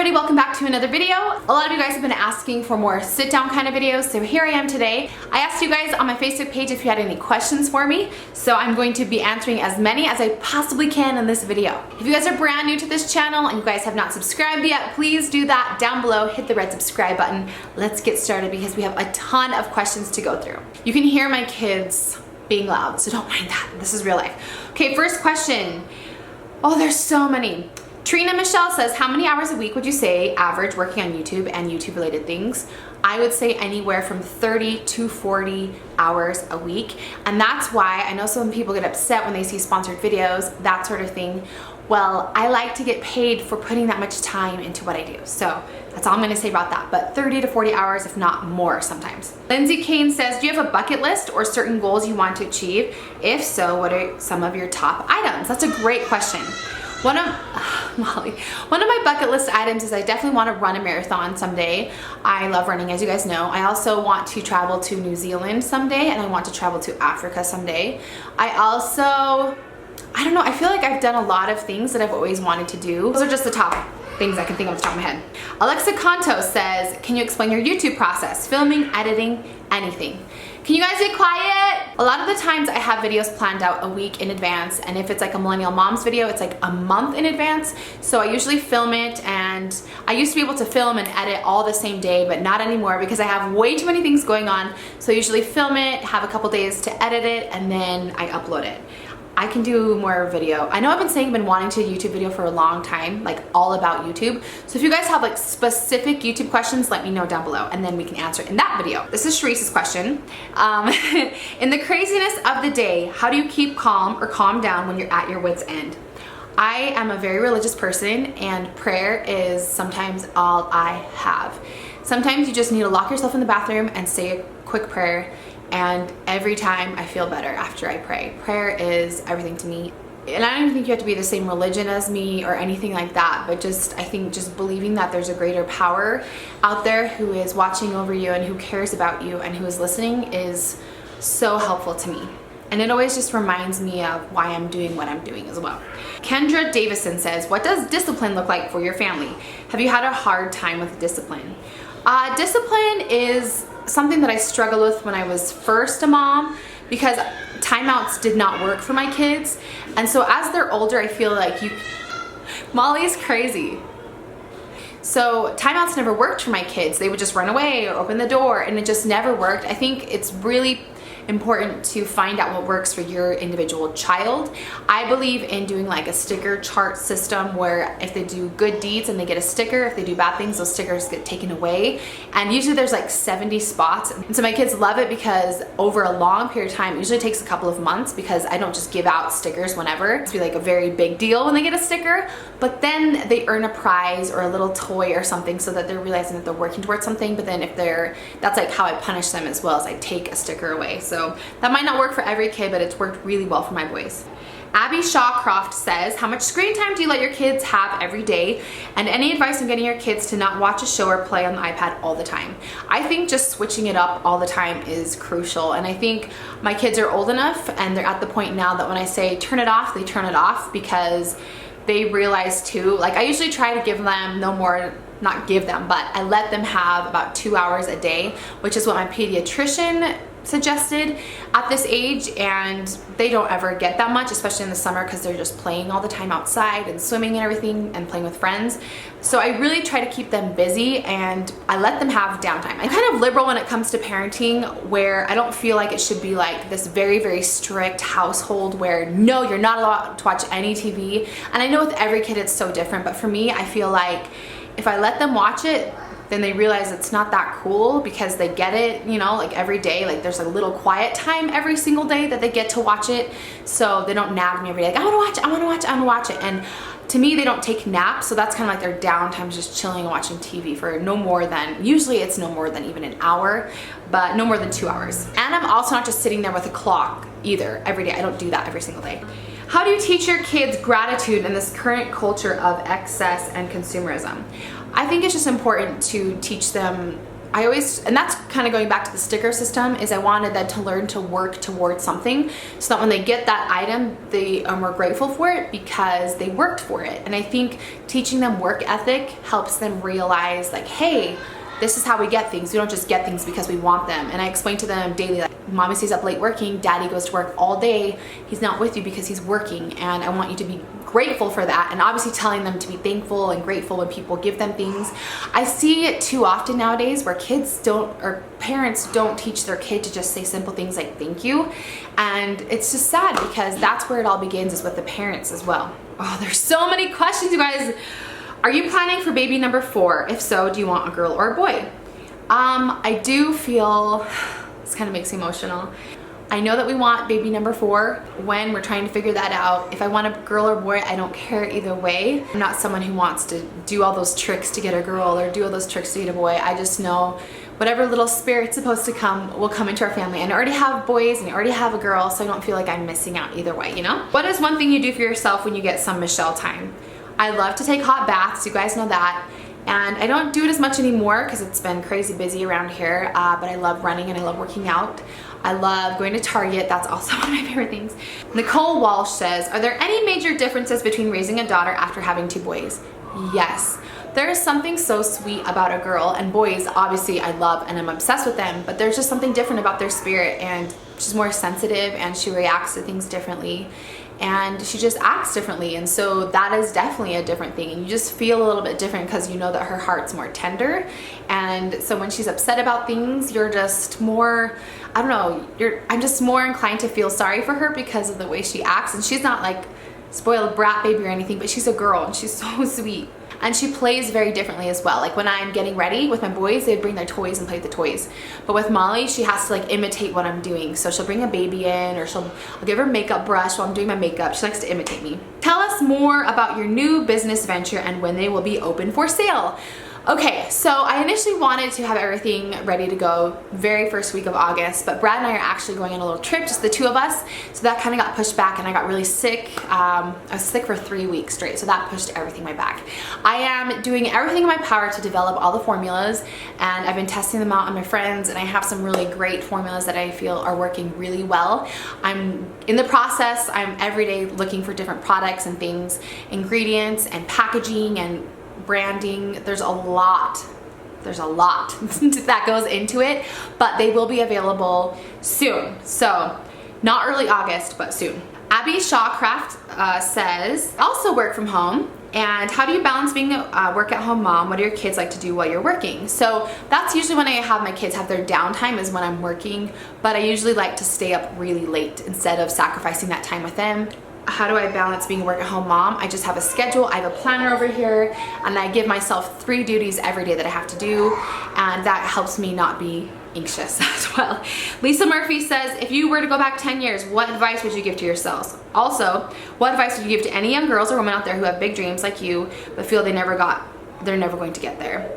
everybody, welcome back to another video. A lot of you guys have been asking for more sit down kind of videos, so here I am today. I asked you guys on my Facebook page if you had any questions for me, so I'm going to be answering as many as I possibly can in this video. If you guys are brand new to this channel and you guys have not subscribed yet, please do that down below, hit the red subscribe button. Let's get started because we have a ton of questions to go through. You can hear my kids being loud, so don't mind that. This is real life. Okay, first question. Oh, there's so many. Trina Michelle says, how many hours a week would you say average working on YouTube and YouTube related things? I would say anywhere from 30 to 40 hours a week. And that's why I know some people get upset when they see sponsored videos, that sort of thing. Well, I like to get paid for putting that much time into what I do. So that's all I'm gonna say about that, but 30 to 40 hours, if not more sometimes. Lindsay Kane says, do you have a bucket list or certain goals you want to achieve? If so, what are some of your top items? That's a great question. One of my bucket list items is I definitely want to run a marathon someday. I love running, as you guys know. I also want to travel to New Zealand someday, and I want to travel to Africa someday. I don't know, I feel like I've done a lot of things that I've always wanted to do. Those are just the top things I can think of off the top of my head. Alexa Conto says, can you explain your YouTube process? Filming, editing, anything. Can you guys get quiet? A lot of the times I have videos planned out a week in advance, and if it's like a millennial mom's video, it's like a month in advance. So I usually film it, and I used to be able to film and edit all the same day, but not anymore because I have way too many things going on. So I usually film it, have a couple days to edit it, and then I upload it. I can do more video. I know I've been saying I've been wanting to do a YouTube video for a long time, like all about YouTube. So if you guys have like specific YouTube questions, let me know down below and then we can answer it in that video. This is Sharice's question. In the craziness of the day, how do you keep calm or calm down when you're at your wit's end? I am a very religious person and prayer is sometimes all I have. Sometimes you just need to lock yourself in the bathroom and say a quick prayer. And every time I feel better after I pray. Prayer is everything to me. And I don't even think you have to be the same religion as me or anything like that, but I think just believing that there's a greater power out there who is watching over you and who cares about you and who is listening is so helpful to me. And it always just reminds me of why I'm doing what I'm doing as well. Kendra Davison says, what does discipline look like for your family? Have you had a hard time with discipline? Discipline is something that I struggled with when I was first a mom because timeouts did not work for my kids. And so as they're older, I feel like Molly's crazy. So timeouts never worked for my kids. They would just run away or open the door and it just never worked. I think it's really important to find out what works for your individual child. I believe in doing like a sticker chart system where if they do good deeds and they get a sticker, if they do bad things, those stickers get taken away. And usually there's like 70 spots. And so my kids love it because over a long period of time, it usually takes a couple of months because I don't just give out stickers whenever. It's like a very big deal when they get a sticker, but then they earn a prize or a little toy or something so that they're realizing that they're working towards something. But then if that's like how I punish them as well, as I take a sticker away. So that might not work for every kid, but it's worked really well for my boys. Abby Shawcroft says, how much screen time do you let your kids have every day? And any advice on getting your kids to not watch a show or play on the iPad all the time? I think just switching it up all the time is crucial. And I think my kids are old enough and they're at the point now that when I say turn it off, they turn it off because they realize too, like I usually try to give them no more, not give them, but I let them have about 2 hours a day, which is what my pediatrician suggested at this age, and they don't ever get that much, especially in the summer because they're just playing all the time outside and swimming and everything and playing with friends. So I really try to keep them busy and I let them have downtime. I'm kind of liberal when it comes to parenting where I don't feel like it should be like this very, very strict household where no, you're not allowed to watch any TV. And I know with every kid it's so different, but for me, I feel like if I let them watch it, then they realize it's not that cool because they get it, you know, like every day, like there's a little quiet time every single day that they get to watch it. So they don't nag me every day, like I wanna watch it, I wanna watch it, I wanna watch it. And to me, they don't take naps, so that's kind of like their downtime, just chilling and watching TV for no more than, usually it's no more than even an hour, but no more than 2 hours. And I'm also not just sitting there with a clock either every day. I don't do that every single day. How do you teach your kids gratitude in this current culture of excess and consumerism? I think it's just important to teach them I always, and that's kind of going back to the sticker system, is I wanted them to learn to work towards something so that when they get that item, they are more grateful for it because they worked for it. And I think teaching them work ethic helps them realize like, hey, this is how we get things. We don't just get things because we want them. And I explain to them daily, like, mommy stays up late working, daddy goes to work all day. He's not with you because he's working, and I want you to be grateful for that. And obviously telling them to be thankful and grateful when people give them things. I see it too often nowadays where kids don't, or parents don't teach their kid to just say simple things like thank you. And it's just sad because that's where it all begins, is with the parents as well. Oh, there's so many questions, you guys. Are you planning for baby number 4? If so, do you want a girl or a boy? I do feel, this kind of makes me emotional. I know that we want baby number 4 when we're trying to figure that out. If I want a girl or boy, I don't care either way. I'm not someone who wants to do all those tricks to get a girl or do all those tricks to get a boy. I just know whatever little spirit's supposed to come will come into our family. And I already have boys and I already have a girl, so I don't feel like I'm missing out either way, you know? What is one thing you do for yourself when you get some Michelle time? I love to take hot baths, you guys know that. And I don't do it as much anymore because it's been crazy busy around here, but I love running and I love working out. I love going to Target, that's also one of my favorite things. Nicole Walsh says, are there any major differences between raising a daughter after having 2 boys? Yes. There is something so sweet about a girl, and boys, obviously I love and I'm obsessed with them, but there's just something different about their spirit, and she's more sensitive and she reacts to things differently. And she just acts differently, and so that is definitely a different thing, and you just feel a little bit different because you know that her heart's more tender. And so when she's upset about things, you're just more, I don't know, I'm just more inclined to feel sorry for her because of the way she acts. And she's not like spoiled brat baby or anything, but she's a girl and she's so sweet. And she plays very differently as well. Like when I'm getting ready with my boys, they'd bring their toys and play with the toys. But with Molly, she has to like imitate what I'm doing. So she'll bring a baby in, or I'll give her a makeup brush while I'm doing my makeup. She likes to imitate me. Tell us more about your new business venture and when they will be open for sale. Okay, so I initially wanted to have everything ready to go very first week of August, but Brad and I are actually going on a little trip, just the 2 of us, so that kind of got pushed back and I got really sick. I was sick for 3 weeks straight, so that pushed everything way back. I am doing everything in my power to develop all the formulas, and I've been testing them out on my friends, and I have some really great formulas that I feel are working really well. I'm in the process. I'm every day looking for different products and things, ingredients and packaging and branding. There's a lot that goes into it, but they will be available soon. So not early August, but soon. Abby Shawcraft says, also work from home. And how do you balance being a work at home mom? What do your kids like to do while you're working? So that's usually when I have my kids have their downtime, is when I'm working, but I usually like to stay up really late instead of sacrificing that time with them. How do I balance being a work at home mom? I just have a schedule. I have a planner over here, and I give myself 3 duties every day that I have to do, and that helps me not be anxious as well. Lisa Murphy says, if you were to go back 10 years, what advice would you give to yourselves? Also, what advice would you give to any young girls or women out there who have big dreams like you but feel they're never going to get there?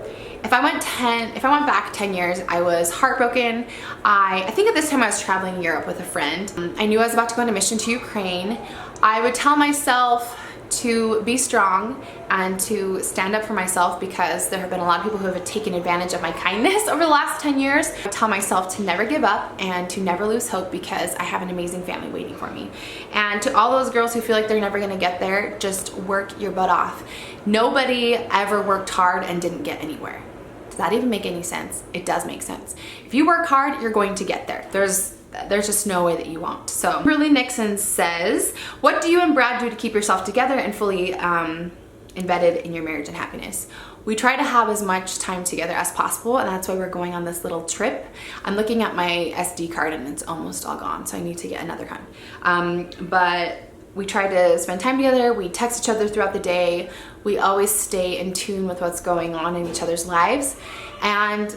If I went back 10 years, I was heartbroken. I think at this time I was traveling in Europe with a friend. I knew I was about to go on a mission to Ukraine. I would tell myself to be strong and to stand up for myself, because there have been a lot of people who have taken advantage of my kindness over the last 10 years. I tell myself to never give up and to never lose hope, because I have an amazing family waiting for me. And to all those girls who feel like they're never gonna get there, just work your butt off. Nobody ever worked hard and didn't get anywhere. Does that even make any sense? It does make sense. If you work hard, you're going to get there. There's just no way that you won't. So Hurley Nixon says, what do you and Brad do to keep yourself together and fully embedded in your marriage and happiness? We try to have as much time together as possible, and that's why we're going on this little trip. I'm looking at my SD card and it's almost all gone, so I need to get another kind. But we try to spend time together. We text each other throughout the day. We always stay in tune with what's going on in each other's lives, and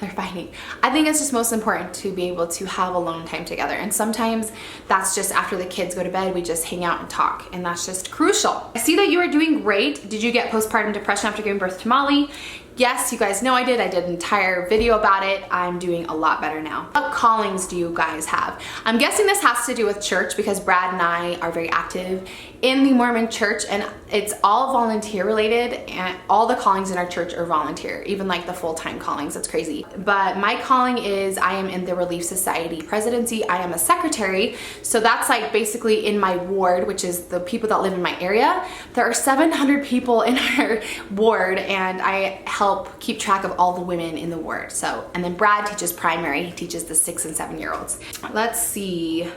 they're fighting. I think it's just most important to be able to have alone time together, and sometimes that's just after the kids go to bed, we just hang out and talk, and that's just crucial. I see that you are doing great. Did you get postpartum depression after giving birth to Molly? Yes, you guys know I did an entire video about it. I'm doing a lot better now. What callings do you guys have? I'm guessing this has to do with church because Brad and I are very active in the Mormon church, and it's all volunteer related, and all the callings in our church are volunteer, even like the full-time callings. That's crazy. But my calling is I am in the Relief Society presidency. I am a secretary, so that's like basically in my ward, which is the people that live in my area. There are 700 people in our ward, and I help keep track of all the women in the ward. So, and then Brad teaches primary. He teaches the 6 and 7 year olds. Let's see.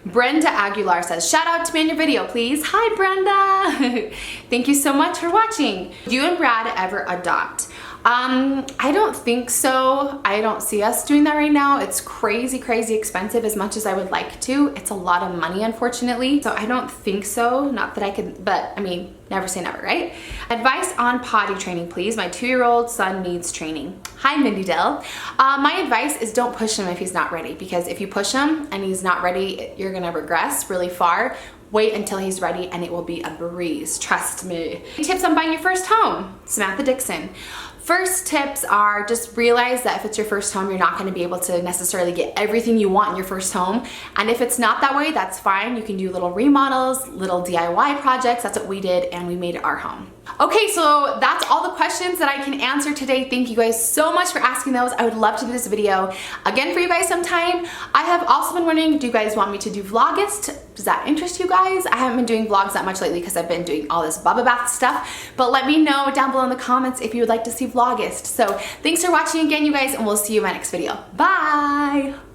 Brenda Aguilar says, shout out to me in your video, please. Hi, Brenda. Thank you so much for watching. Do you and Brad ever adopt? I don't think so. I don't see us doing that right now. It's crazy expensive as much as I would like to. It's a lot of money, unfortunately. So I don't think so. Not that I could, but I mean, never say never, right? Advice on potty training, please. My 2-year-old son needs training. Hi, Mindy Dell. My advice is don't push him if he's not ready, because if you push him and he's not ready, you're gonna regress really far. Wait until he's ready and it will be a breeze, trust me. Tips on buying your first home, Samantha Dixon. First tips are just realize that if it's your first home, you're not going to be able to necessarily get everything you want in your first home. And if it's not that way, that's fine. You can do little remodels, little DIY projects. That's what we did, and we made it our home. Okay, so that's all the questions that I can answer today. Thank you guys so much for asking those. I would love to do this video again for you guys sometime. I have also been wondering, do you guys want me to do Vlogust? Does that interest you guys? I haven't been doing vlogs that much lately because I've been doing all this Bubba bath stuff, but let me know down below in the comments if you would like to see Vlogust. So thanks for watching again, you guys, and we'll see you in my next video. Bye!